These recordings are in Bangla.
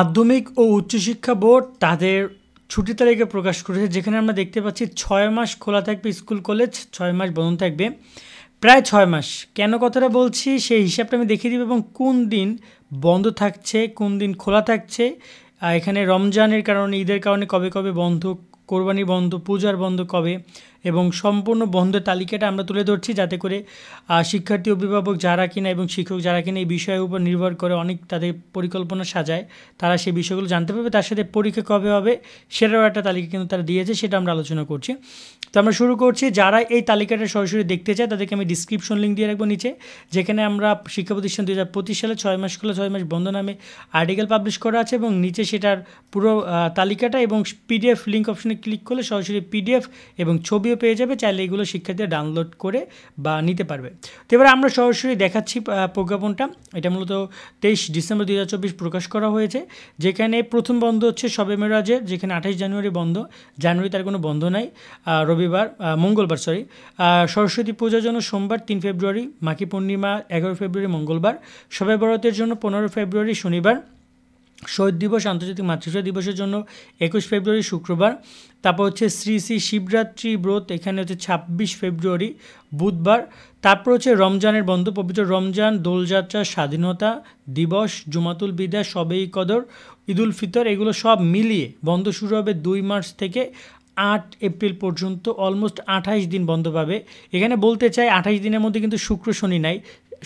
মাধ্যমিক ও উচ্চশিক্ষা বোর্ড তাদের ছুটির তালিকা প্রকাশ করেছে, যেখানে আমরা দেখতে পাচ্ছি 6 মাস খোলা থাকবে স্কুল কলেজ, 6 মাস বন্ধ থাকবে, প্রায় 6 মাস। কেন কথাটা বলছি সেই হিসাবটা আমি দেখিয়ে দিব এবং কোন দিন বন্ধ থাকছে কোন দিন খোলা থাকছে। এখানে রমজানের কারণে, ঈদের কারণে কবে কবে বন্ধ, কোরবানি বন্ধ, পূজার বন্ধ কবে, এবং সম্পূর্ণ বন্ধের তালিকাটা আমরা তুলে ধরছি, যাতে করে শিক্ষার্থী, অভিভাবক যারা কিনা এবং শিক্ষক যারা কিনা এই বিষয়ের উপর নির্ভর করে অনেক তাদের পরিকল্পনা সাজায়, তারা সেই বিষয়গুলো জানতে পারবে। তার সাথে পরীক্ষা কবে হবে সেটারও একটা তালিকা কিন্তু তারা দিয়েছে, সেটা আমরা আলোচনা করছি। তো আমরা শুরু করছি। যারা এই তালিকাটা সরাসরি দেখতে চায় তাদেরকে আমি ডিসক্রিপশন লিঙ্ক দিয়ে রাখবো নিচে, যেখানে আমরা শিক্ষা প্রতিষ্ঠান 2025 সালে 6 মাস খোলা 6 মাস বন্ধ নামে আর্টিকেল পাবলিশ করা আছে, এবং নিচে সেটার পুরো তালিকাটা এবং পিডিএফ লিঙ্ক অপশনে ক্লিক করলে সরাসরি পিডিএফ এবং ছবিও পেয়ে যাবে। চাইলে এগুলো শিক্ষার্থীরা ডাউনলোড করে বা নিতে পারবে। তো এবার আমরা সরাসরি দেখাচ্ছি প্রজ্ঞাপনটা। এটা মূলত 23 ডিসেম্বর 2024 প্রকাশ করা হয়েছে, যেখানে প্রথম বন্ধ হচ্ছে শবে মেরাজের, যেখানে 28 জানুয়ারি বন্ধ, জানুয়ারি তার কোনো বন্ধ নাই, মঙ্গলবার সরস্বতী পূজার জন্য সোমবার 3 ফেব্রুয়ারি, মাঘী পূর্ণিমা 11 ফেব্রুয়ারি মঙ্গলবার, শবে বরাতের জন্য 15 ফেব্রুয়ারি শনিবার, শহীদ দিবস আন্তর্জাতিক মাতৃভাষা দিবসের জন্য 21 ফেব্রুয়ারি শুক্রবার, তারপর হচ্ছে শ্রী শ্রী শিবরাত্রি ব্রত, এখানে হচ্ছে 26 ফেব্রুয়ারি বুধবার, তারপর হচ্ছে রমজানের বন্ধ, পবিত্র রমজান, দোলযাত্রা, স্বাধীনতা দিবস, জুমাতুল বিদা, শবে কদর, ঈদুল ফিতর, এগুলো সব মিলিয়ে বন্ধ শুরু হবে 2 মার্চ থেকে 8 এপ্রিল পর্যন্ত। অলমোস্ট 28 দিন বন্ধ পাবে। এখানে বলতে চাই 28 দিনের মধ্যে কিন্তু শুক্র শনি নাই,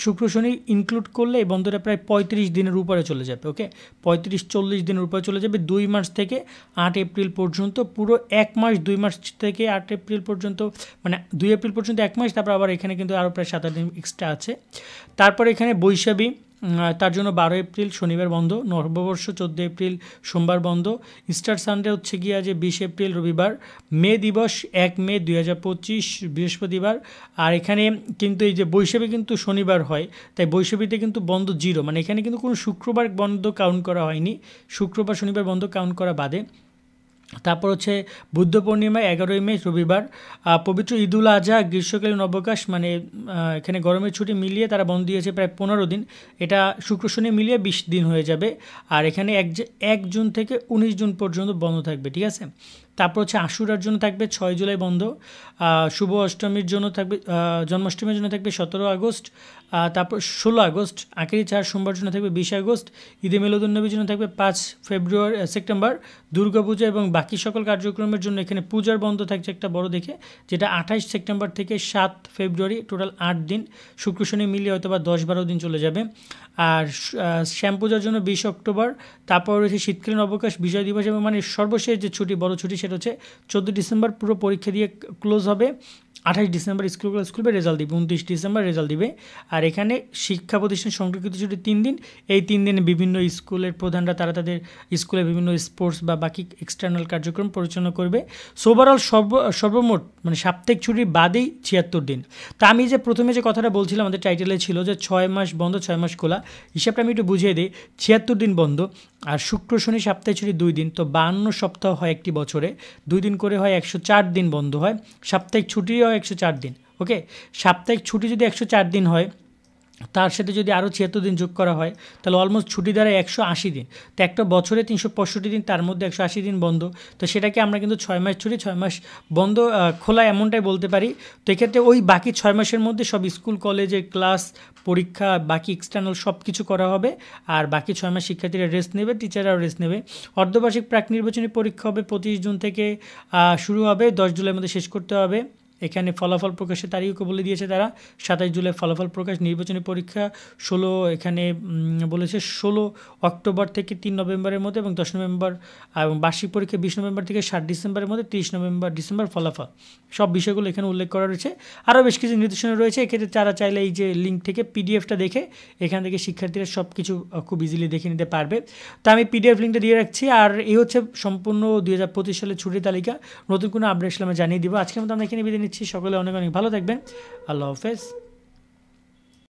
শুক্র শনি ইনক্লুড করলে এই বন্ধটা প্রায় 35 দিনের উপরে চলে যাবে। ওকে, 35-40 দিনের উপরে চলে যাবে 2 মার্চ থেকে 8 এপ্রিল পর্যন্ত, পুরো 1 মাস। 2 মার্চ থেকে 8 এপ্রিল পর্যন্ত, মানে 2 এপ্রিল পর্যন্ত 1 মাস। তারপর আবার এখানে কিন্তু আরও প্রায় 7 দিন এক্সট্রা আছে। তারপর এখানে বৈশাখী, তার জন্য 12 এপ্রিল শনিবার বন্ধ, নববর্ষ 14 এপ্রিল সোমবার বন্ধ, ইস্টার সানডে হচ্ছে গিয়ে যে 20 এপ্রিল রবিবার, মে দিবস 1 মে 2025 বৃহস্পতিবার। আর এখানে কিন্তু এই যে বৈশাখী কিন্তু শনিবার হয়, তাই বৈশাখীতে কিন্তু বন্ধ 0, মানে এখানে কিন্তু কোনো শুক্রবার বন্ধ কাউন্ট করা হয়নি, শুক্রবার শনিবার বন্ধ কাউন্ট করা বাদে। তারপর হচ্ছে বুদ্ধ পূর্ণিমা 11 মে রবিবার, পবিত্র ঈদুল আজহা গ্রীষ্মকালীন অবকাশ, মানে এখানে গরমের ছুটি মিলিয়ে তারা বন্ধ দিয়েছে প্রায় 15 দিন, এটা শুক্র শনি মিলিয়ে 20 দিন হয়ে যাবে। আর এখানে 1 জুন থেকে 19 জুন পর্যন্ত বন্ধ থাকবে, ঠিক আছে। তারপর হচ্ছে আশুরার জন্য থাকবে 6 জুলাই বন্ধ, শুভ অষ্টমীর জন্য থাকবে, জন্মাষ্টমীর জন্য থাকবে 17 আগস্ট, তারপর 16 আগস্ট, আখেরি 4 সোমবার জন্য থাকবে 20 আগস্ট, ঈদে মিলাদুন্নবীর জন্য থাকবে 5 সেপ্টেম্বর, দুর্গাপূজা এবং বাকি সকল কার্যক্রমের জন্য এখানে পূজার বন্ধ থাকছে একটা বড় দেখে, যেটা 28 সেপ্টেম্বর থেকে 7 ফেব্রুয়ারি, টোটাল 8 দিন, শুক্র শনি মিলিয়ে হয়তো বা 10-12 দিন চলে যাবে। আর শ্যাম পূজার জন্য 20 অক্টোবর, তারপর রয়েছে শীতকালীন অবকাশ, বিজয় দিবস, এবং মানে সর্বশেষ যে ছুটি, বড় ছুটি, সেটা হচ্ছে 14 ডিসেম্বর, পুরো পরীক্ষা দিয়ে ক্লোজ হবে। 28 ডিসেম্বর স্কুলগুলো খুলবে, রেজাল্ট দিবে 29 ডিসেম্বর রেজাল্ট দিবে। আর এখানে শিক্ষা প্রতিষ্ঠান সংরক্ষিত ছুটি 3 দিন। এই 3 দিনে বিভিন্ন স্কুলের প্রধানরা তারা তাদের স্কুলে বিভিন্ন স্পোর্টস বা বাকি এক্সটার্নাল কার্যক্রম পরিচালনা করবে। সো ওভারঅল সর্বমোট মানে সাপ্তাহিক ছুটির বাদেই 76 দিন। তা আমি যে প্রথমে যে কথাটা বলছিলাম, আমাদের টাইটেলে ছিল যে 6 মাস বন্ধ 6 মাস খোলা, হিসাবটা আমি একটু বুঝিয়ে দিই। 76 দিন বন্ধ, আর শুক্র শনি সাপ্তাহিক ছুটি 2 দিন, তো 52 সপ্তাহ হয় একটি বছরে, 2 দিন করে হয় 104 দিন বন্ধ হয়, সাপ্তাহিক ছুটিও 104 দিন। ওকে, সাপ্তাহিক ছুটি যদি 104 দিন হয়, তার সাথে যদি আরও 76 দিন যোগ করা হয়, তাহলে অলমোস্ট ছুটি দ্বারা 180 দিন। তো একটা বছরে 365 দিন, তার মধ্যে 180 দিন বন্ধ, তো সেটাকে আমরা কিন্তু 6 মাস ছুটি 6 মাস বন্ধ খোলা এমনটাই বলতে পারি। তো এক্ষেত্রে ওই বাকি 6 মাসের মধ্যে সব স্কুল কলেজের ক্লাস, পরীক্ষা, বাকি এক্সটার্নাল সব কিছু করা হবে। আর বাকি 6 মাস শিক্ষার্থীরা রেস্ট নেবে, টিচাররাও রেস্ট নেবে। অর্ধবার্ষিক প্রাক নির্বাচনী পরীক্ষা হবে 25 জুন থেকে শুরু হবে, 10 জুলাইয়ের মধ্যে শেষ করতে হবে। এখানে ফলাফল প্রকাশের তারিখও বলে দিয়েছে তারা, 27 জুলাই ফলাফল প্রকাশ। নির্বাচনী পরীক্ষা এখানে বলেছে 16 অক্টোবর থেকে 3 নভেম্বরের মধ্যে, এবং 10 নভেম্বর, এবং বার্ষিক পরীক্ষা 20 নভেম্বর থেকে 7 ডিসেম্বরের মধ্যে, 30 ডিসেম্বর ফলাফল। সব বিষয়গুলো এখানে উল্লেখ করা রয়েছে। আরও বেশ কিছু নির্দেশনা রয়েছে। এক্ষেত্রে তারা চাইলে এই যে লিঙ্ক থেকে পিডিএফটা দেখে এখান থেকে শিক্ষার্থীরা সব কিছু খুব ইজিলি দেখে নিতে পারবে। তো আমি পিডিএফ লিঙ্কটা দিয়ে রাখছি। আর এই হচ্ছে সম্পূর্ণ 2025 সালের ছুটির তালিকা। নতুন কোনো আপডেট আমরা জানিয়ে দিব। আজকের মতো আমরা এখানে বিদায় নিচ্ছি। সকলে অনেক অনেক ভালো থাকবেন। আল্লাহ হাফেজ।